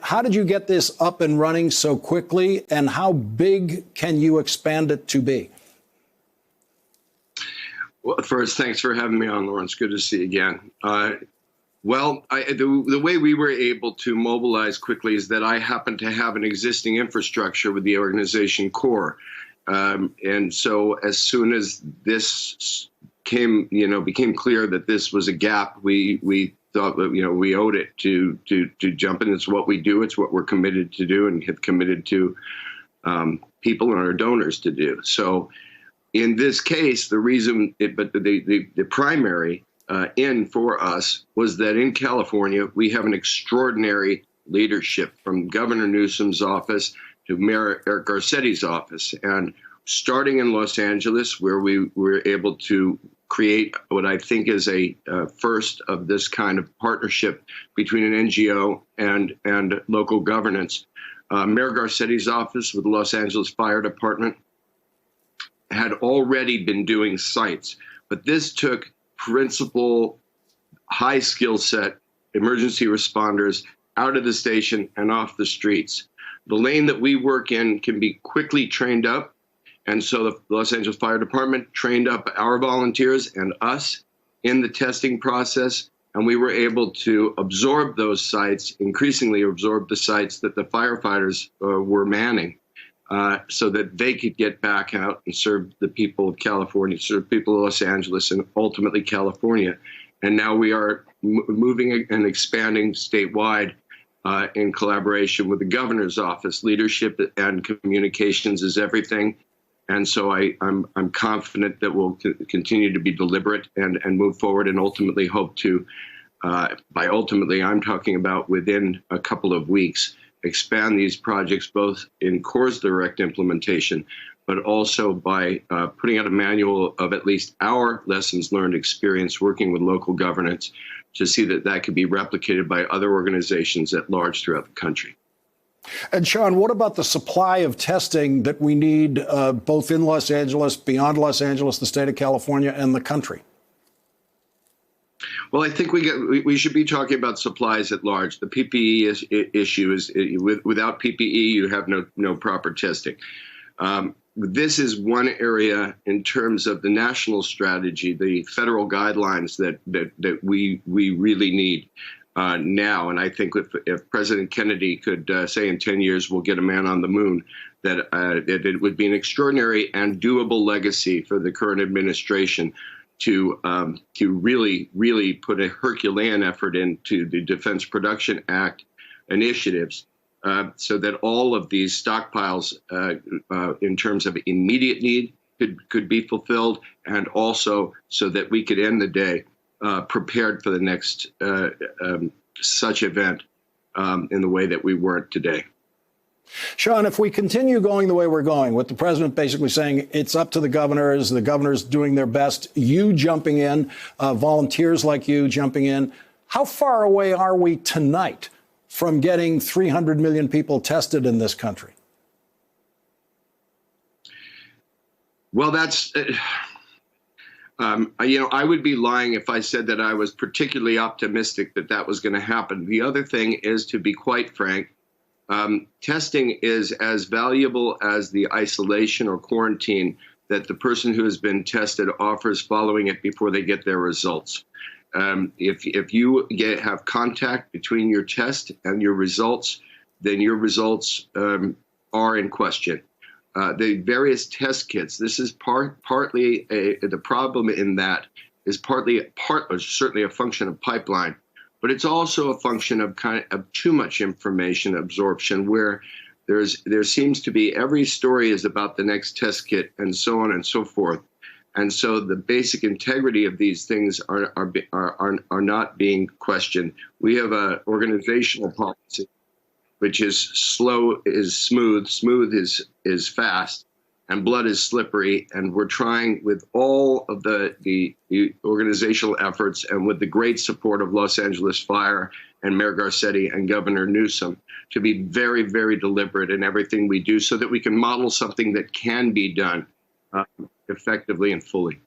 How did you get this up and running so quickly, and how big can you expand it to be? Well, first, thanks for having me on, Lawrence. Good to see you again. The way we were able to mobilize quickly is that I happen to have an existing infrastructure with the organization core. And so as soon as this became clear that this was a gap, we thought that, we owed it to jump in. It's what we do. It's what we're committed to do and have committed to people and our donors to do. So in this case, the primary for us was that in California, we have an extraordinary leadership from Governor Newsom's office to Mayor Eric Garcetti's office. And starting in Los Angeles, where we were able to create what I think is a first of this kind of partnership between an NGO and local governance. Mayor Garcetti's office with the Los Angeles Fire Department had already been doing sites, but this took principal high skill set emergency responders out of the station and off the streets. The lane that we work in can be quickly trained up. And so the Los Angeles Fire Department trained up our volunteers and us in the testing process. And we were able to absorb those sites, increasingly absorb the sites that the firefighters were manning, so that they could get back out and serve the people of California, serve people of Los Angeles, and ultimately California. And now we are moving and expanding statewide in collaboration with the governor's office. Leadership and communications is everything. And so I'm confident that we'll continue to be deliberate and move forward and ultimately hope to, by ultimately, I'm talking about within a couple of weeks, expand these projects both in CORE's direct implementation, but also by putting out a manual of at least our lessons learned experience working with local governance to see that that could be replicated by other organizations at large throughout the country. And Sean, what about the supply of testing that we need both in Los Angeles, beyond Los Angeles, the state of California, and the country? Well, I think we should be talking about supplies at large. The PPE issue is without PPE, you have no proper testing. This is one area in terms of the national strategy, the federal guidelines that we really need now. And I think if President Kennedy could say in 10 years we'll get a man on the moon, that it would be an extraordinary and doable legacy for the current administration to really put a Herculean effort into the Defense Production Act initiatives, so that all of these stockpiles, in terms of immediate need, could be fulfilled, and also so that we could end the day prepared for the next such event in the way that we weren't today. Sean, if we continue going the way we're going, with the president basically saying it's up to the governors doing their best, you jumping in, volunteers like you jumping in, how far away are we tonight from getting 300 million people tested in this country? Well, that's, I would be lying if I said that I was particularly optimistic that was going to happen. The other thing is, to be quite frank, testing is as valuable as the isolation or quarantine that the person who has been tested offers following it before they get their results. If you have contact between your test and your results, then your results are in question. The various test kits, this is partly the problem in that is certainly a function of pipeline, but it's also a function of too much information absorption, where there seems to be every story is about the next test kit and so on and so forth. And so the basic integrity of these things are not being questioned. We have an organizational policy, which is slow is smooth, smooth is fast, and blood is slippery. And we're trying with all of the organizational efforts and with the great support of Los Angeles Fire and Mayor Garcetti and Governor Newsom to be very, very deliberate in everything we do so that we can model something that can be done effectively and fully.